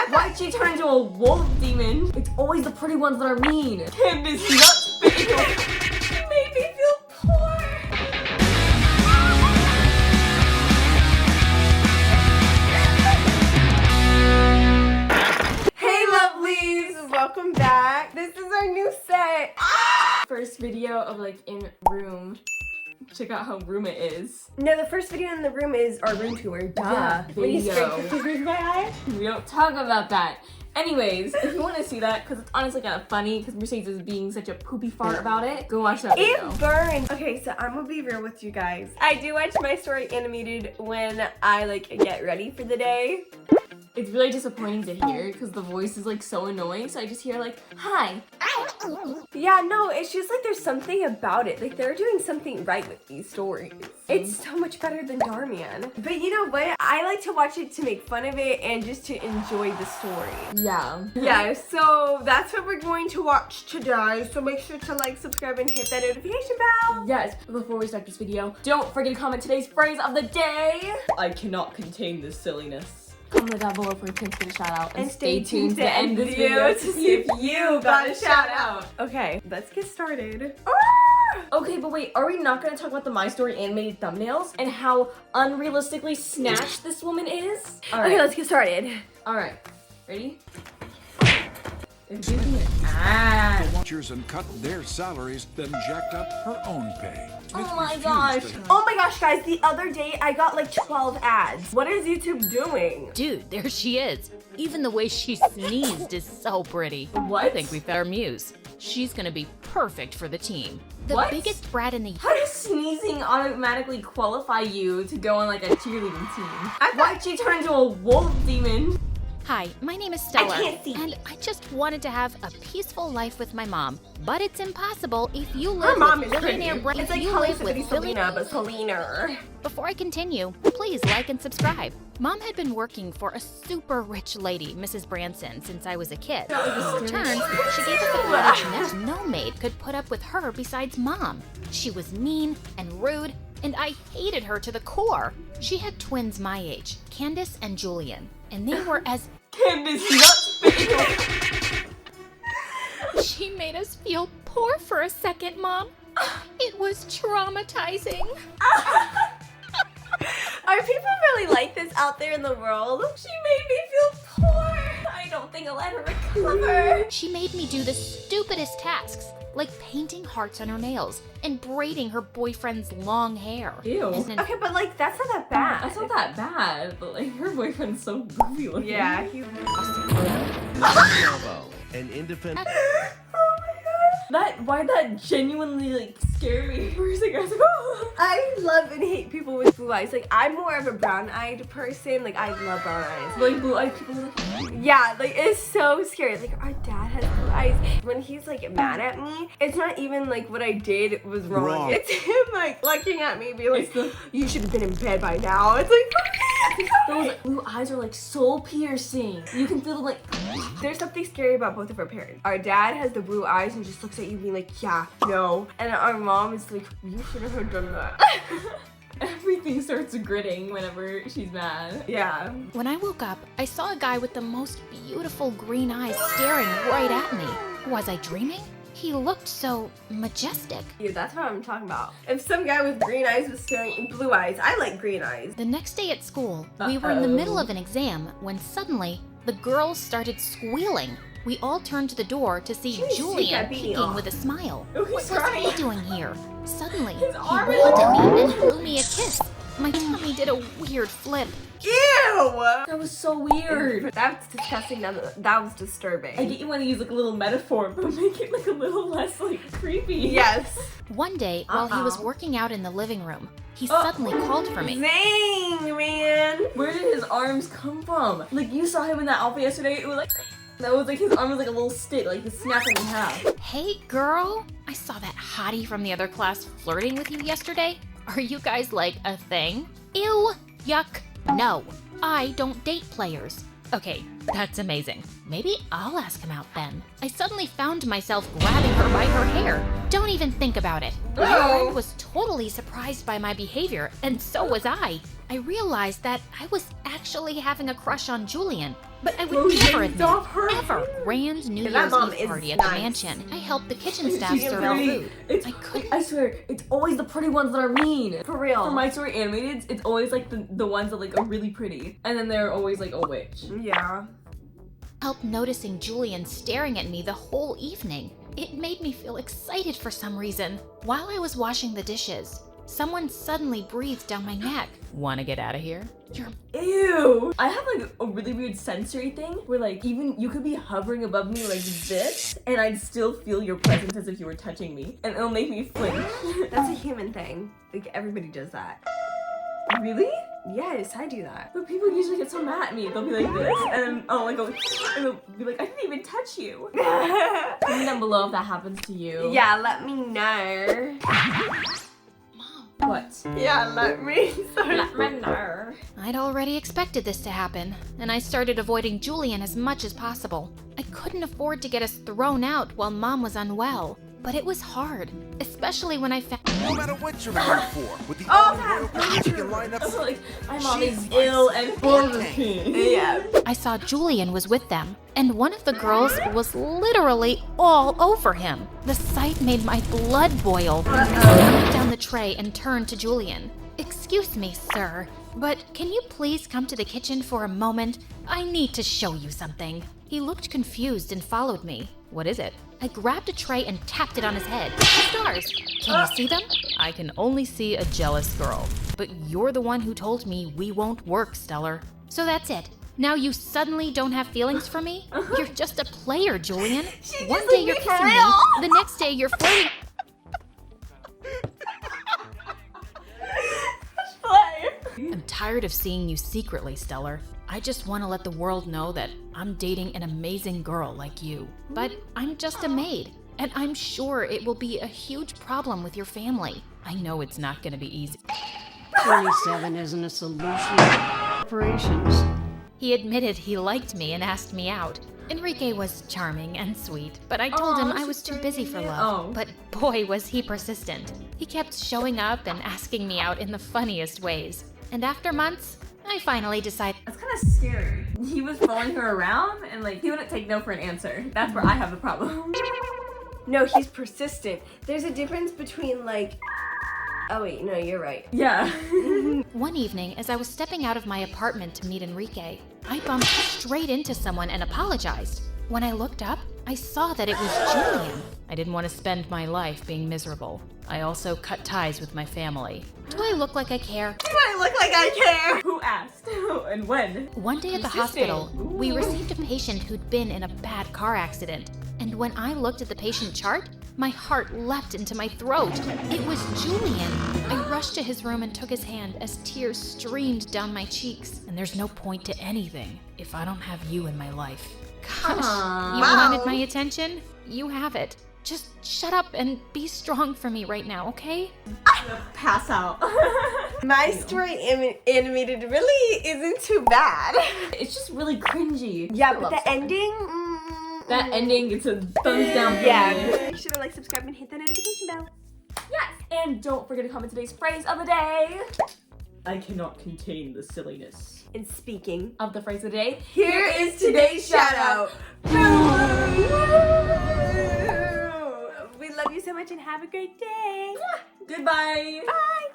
Why'd she turn into a wolf demon? It's always the pretty ones that are mean. Candace, nuts bagel. She made me feel poor. Hey, lovelies! Welcome back. This is our new set. First video of like in room. Check out how room it is. No, the first video in the room is our room tour. Duh. Yeah, When you video. scrape 50 degrees in my eye. We don't talk about that. Anyways, if you want to see that, because it's honestly kind of funny, because Mercedes is being such a poopy fart about it, go watch that video. It burns. Okay, so I'm gonna be real with you guys. I do watch my story animated when I like get ready for the day. It's really disappointing to hear because the voice is like so annoying. So I just hear like, hi. Yeah, no, it's just like there's something about it. Like they're doing something right with these stories. It's so much better than Darmian. But you know what? I like to watch it to make fun of it and just to enjoy the story. Yeah. Yeah, so that's what we're going to watch today. So make sure to like, subscribe, and hit that notification bell. Yes, before we start this video, don't forget to comment today's phrase of the day. I cannot contain this silliness. Comment down below for a chance to get a shout out. And stay tuned to the end of this video to see if you got a shout out. Okay, let's get started. Okay, but wait, are we not going to talk about the My Story animated thumbnails and how unrealistically snatched this woman is? All right. Okay, let's get started. All right, ready? It's giving an ad. Watchers and cut their salaries, then jacked up her own pay. Oh Smith my refused gosh. to- Oh my gosh, guys, the other day I got like 12 ads. What is YouTube doing? Dude, there she is. Even the way she sneezed is so pretty. What? I think we found our muse. She's gonna be perfect for the team. The What? biggest brat in the How does sneezing automatically qualify you to go on like a cheerleading team? thought- Why'd she turn into a wolf demon? Hi, my name is Stella. can't see. And I just wanted to have a peaceful life with my mom. But it's impossible if you Her live mom with is pretty. billionaire brat. It's like you calling live somebody with Selena, but Selena. Before I continue, please like and subscribe. Mom had been working for a super rich lady, Mrs. Branson, since I was a kid. In return, she gave us a cottage net no maid could put up with her besides Mom. She was mean and rude, and I hated her to the core. She had twins my age, Candace and Julian, and they were as Candace, nuts bagel. She made us feel poor for a second, Mom. It was traumatizing. Are people really like this out there in the world? She made me feel poor. I don't think I'll ever recover. She made me do the stupidest tasks, like painting hearts on her nails and braiding her boyfriend's long hair. Ew. And then Okay, but like that's not that bad. That's not that bad, but like her boyfriend's so goofy looking. Yeah, he's An independent. Why'd that genuinely like scare me for a second? I was like, oh. I love and hate people with blue eyes. Like I'm more of a brown-eyed person. Like I love brown eyes. Like blue-eyed people are like, Yeah, like it's so scary. Like our dad has blue eyes. When he's like mad at me, it's not even like what I did was wrong. Wrong. It's him like looking at me, being like, It's the- "You should have been in bed by now." It's like, those blue eyes are like soul piercing. You can feel like there's something scary about both of our parents. Our dad has the blue eyes and just looks at you being like, "Yeah, no," and our mom is like, "You shouldn't have done that." everything starts gritting whenever she's mad. Yeah. when I woke up, I saw a guy with the most beautiful green eyes staring right at me. Was I dreaming? He looked so majestic. Yeah, that's what I'm talking about. If some guy with green eyes was staring blue eyes, I like green eyes. The next day at school, we were in the middle of an exam when suddenly the girls started squealing. We all turned to the door to see She needs to take Julian that beanie peeking off. with a smile. Oh, he's What was crying. he doing here? Suddenly, he arm waved is- at me and blew me a kiss. My tummy did a weird flip. Ew! That was so weird. That's disgusting. That was disturbing. I get you want to use like a little metaphor, but make it like a little less like creepy. Yes. One day, while he was working out in the living room, he suddenly called for me. Zing, man. Where did his arms come from? Like you saw him in that outfit yesterday. It was like that was like his arm was like a little stick, like he's snapping in half. Hey, girl, I saw that hottie from the other class flirting with you yesterday. Are you guys like a thing? Ew, yuck, no, I don't date players. Okay, that's amazing. Maybe I'll ask him out then. I suddenly found myself grabbing her by her hair. Don't even think about it. My friend was totally surprised by my behavior, and so was I. I realized that I was actually having a crush on Julian. but I would Those never names admit off her ever grand New Yeah, that Year's mom Eve is party at the nice. mansion. I helped the kitchen staff She's serve pretty. food. It's, I couldn't. I swear, it's always the pretty ones that are mean. For real. For My Story Animated, it's always like the ones that like are really pretty, and then they're always like a witch. Yeah. Help noticing Julian staring at me the whole evening. It made me feel excited for some reason. While I was washing the dishes, someone suddenly breathed down my neck. Wanna get out of here? Ew! I have like a really weird sensory thing where like even you could be hovering above me like this, and I'd still feel your presence as if you were touching me, and it'll make me flinch. That's a human thing. Like, everybody does that. Really? Yes, I do that. But people usually get so mad at me. They'll be like this, and then I'll like go, and they'll be like, I didn't even touch you. Comment down below if that happens to you. Yeah, let me know. What? Yeah, let me know. I'd already expected this to happen, and I started avoiding Julian as much as possible. I couldn't afford to get us thrown out while Mom was unwell, but it was hard, especially when I found— No matter what you're aiming for, with the Oh, only that royal you can line up. I was like, my mom She's is ill and Burger King. Yeah. I saw Julian was with them, and one of the girls was literally all over him. The sight made my blood boil. I slammed down the tray and turned to Julian. "Excuse me, sir, but can you please come to the kitchen for a moment? I need to show you something." He looked confused and followed me. "What is it?" I grabbed a tray and tapped it on his head. "The stars. Can you see them?" "I can only see a jealous girl. But you're the one who told me we won't work, Stellar." "So that's it. Now you suddenly don't have feelings for me? You're just a player, Julian. One day you're kissing me, the next day you're flirting." "I'm tired of seeing you secretly, Stellar. I just want to let the world know that I'm dating an amazing girl like you. But I'm just a maid, and I'm sure it will be a huge problem with your family. I know it's not going to be easy." 27 isn't a solution to operations. He admitted he liked me and asked me out. Enrique was charming and sweet, but I told him I was too busy for love. Oh. But boy, was he persistent. He kept showing up and asking me out in the funniest ways. And after months, I finally decided— That's kind of scary. He was following her around, and like he wouldn't take no for an answer. That's where I have the problem. No, he's persistent. There's a difference between like, oh wait, no, you're right. Yeah. One evening, as I was stepping out of my apartment to meet Enrique, I bumped straight into someone and apologized. When I looked up, I saw that it was Julian. I didn't want to spend my life being miserable. I also cut ties with my family. Do I look like I care? Do I look like I care? Who asked? And when? One day at the Persistent. hospital, we received a patient who'd been in a bad car accident. And when I looked at the patient chart, my heart leapt into my throat. It was Julian. I rushed to his room and took his hand as tears streamed down my cheeks. And there's no point to anything if I don't have you in my life. Gosh, you wanted my attention? You have it. Just shut up and be strong for me right now, okay? Pass out. My Story animated really isn't too bad. It's just really cringy. Yeah, I but love the Star. ending. That ending gets a thumbs down for Yeah. me. Make sure to like, subscribe, and hit that notification bell. Yes. And don't forget to comment today's phrase of the day. I cannot contain the silliness. And speaking, Of the phrase of the day, here is today's shout out. We love you so much and have a great day. Goodbye. Bye.